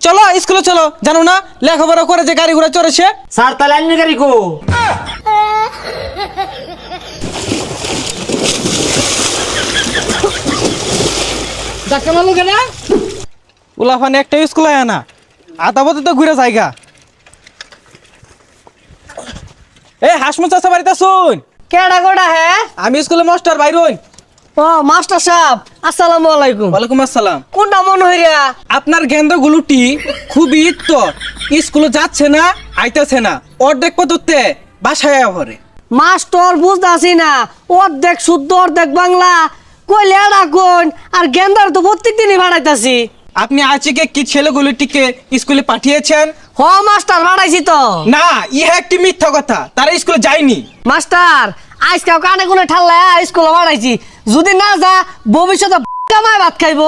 চলো স্কুলে চলো, জানো না লেখাপড়া করে যে গাড়ি ঘোড়া চড়েছে। স্যার তাহলে আইনের গাড়ি কো? ধাক্কা মারলো কেন? উলাফানে একটা স্কুল আয় না, আধা পথে তো ঘুরে জায়গা। এই হাসমু চাচা বাড়িতে শুন। কেডা গোডা হে? আমি স্কুলে মাস্টার বাইরই। ও মাস্টার সাহেব, আসসালামু আলাইকুম। ওয়ালাইকুম আসসালাম। কোনটা মন হইরা? আপনার গেন্দ্র গুলুটি খুবই তো স্কুলে যাচ্ছে না, আইতেছে না, অর্ধেক পথতে বাসায় ভরে। মাস্টার বুঝতাছি না, অর্ধেক শুদ্ধ অর্ধেক বাংলা কইলে এডা কোন আর গেন্দার তো প্রত্যেক দিনই ভাড়াইতাছি। আপনি আজকে কি ছেলেগুলিটিকে স্কুলে পাঠিয়েছেন? হ মাস্টার ভাড়াইছি তো। না, ইহা একটি মিথ্যা কথা, তারা স্কুলে যায়নি। মাস্টার আজকাল কানে কোনে ঠাল্লা স্কুলে ভাড়াইছি, যদি না যা ভবিষ্যতে কামায় ভাত খাইবো।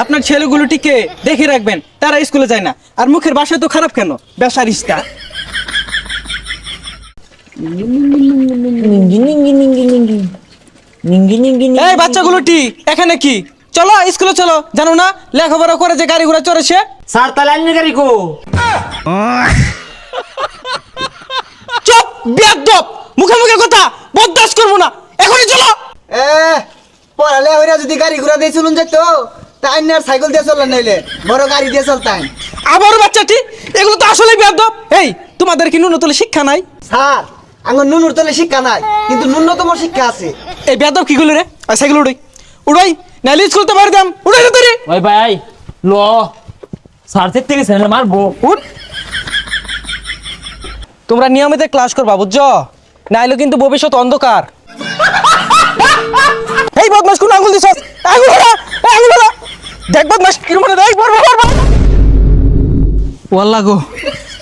আপনার ছেলেগুলোটিকে দেখে রাখবেন, তারা স্কুলে যায় না। আর মুখের ভাষা তো খারাপ কেন? বেসারিস্তা। এই বাচ্চাগুলোটি এখানে কি? চলো স্কুলে চলো, জানো না লেখাপড়া করে যে গাড়ি ঘোড়া চড়েছে। স্যার তাহলে আইনের গাড়ি কো? চুপ বেয়াদব, মুখে মুখে কথা বরদাস্ত করবো না, এখনই চলো। পড়ালে হইরা যদি গাড়ি ঘোড়া দিয়ে চলুন যেত, তাই না সাইকেল দিয়ে চললেন, নাইলে বড় গাড়ি দিয়ে চলতেন। আবারও বাচ্চাটি, এগুলো তো আসলে বেয়াদব। এই তোমাদের কি ন্যূনতম শিক্ষা নাই? স্যার আমার নুনুর তলে শিক্ষা নাই, কিন্তু ন্যূনতম শিক্ষা আছে। এই বেয়াদব কি গুলো রে? সাইকেল উড়াই উড়াই, নাইলে স্কুল তো মারি দাম উড়াই তো রে। ওই ভাই ল, স্যার থেকে স্যার মারবো। উঠ, তোমরা নিয়মিত ক্লাস করবা, বুঝছো? নাইলে কিন্তু ভবিষ্যৎ অন্ধকার। এই বদমাস কোন আঙ্গুল দিছস? আঙ্গুল ধরা, আঙ্গুল ধরা। দেখ বদমাস কি মনে দেখ, পড়বা পড়বা। ওয়াল্লাহ গো,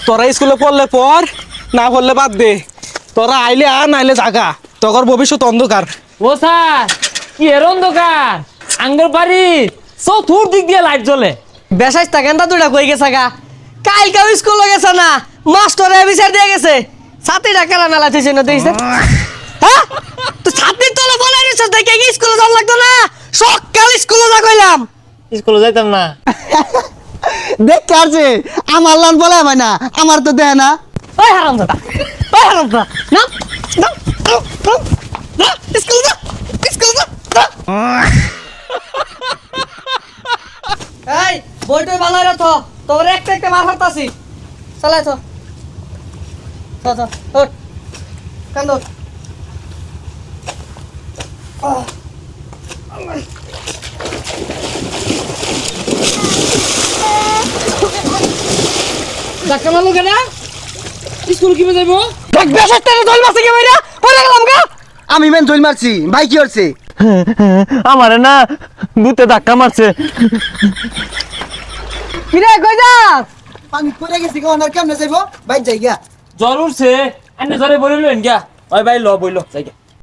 তোরা স্কুলে পড়লে পড়, না পড়লে বাদ দে। তোরা আইলে আর নাইলে জাগা, তোর ভবিষ্যৎ অন্ধকার। ও স্যার কি এর অন্ধকার? আঙ্গের বাড়ি চতুর দিক দিয়ে লাইট জ্বলে। বেসাইস্তা গেন্দা দুইটা কই গেছে গা, কালকেও স্কুলে গেছে না, মাস্টারে বিচার দিয়ে গেছে। ছাত্রীটা কেন মেলা থইছে না দেখিস? হ্যাঁ তো ছাত্রীর তলে বলে রেছ দেখে কি স্কুলে যাওয়া লাগতো না? সকাল স্কুলে যা কইলাম। স্কুলে যাইতাম না। দেখতে আসছে আমার লান বলে ভাই না, আমার তো দেয় না। ওই হারামজাদা, ওই হারামজাদা, না না না স্কুলে যা, স্কুলে যা। এই বইটা বানাই রাখো, তোর একটা একটা মার হাতাছি। চালাই তো তো তো ওঠ কান্দ। ধাক্কা মারলো কেন? স্কুল কিভাবে যাইবো? দেখ বেসাইস্তারে দল মারছে কি ভাইরা, পড়ে গেলাম গা। আমি মেন দল মারছি, ভাই কি করছে? আমারে না দুতে ধাক্কা মারছে। কিরে কই যাস? আমি পড়ে গেছি গো, আর কেমনে যাইবো? ভাই যাই গা। জ্বর উঠছে, এনে জ্বরে বলিলেন গিয়া। ওই ভাই ল বইল যাই গিয়া।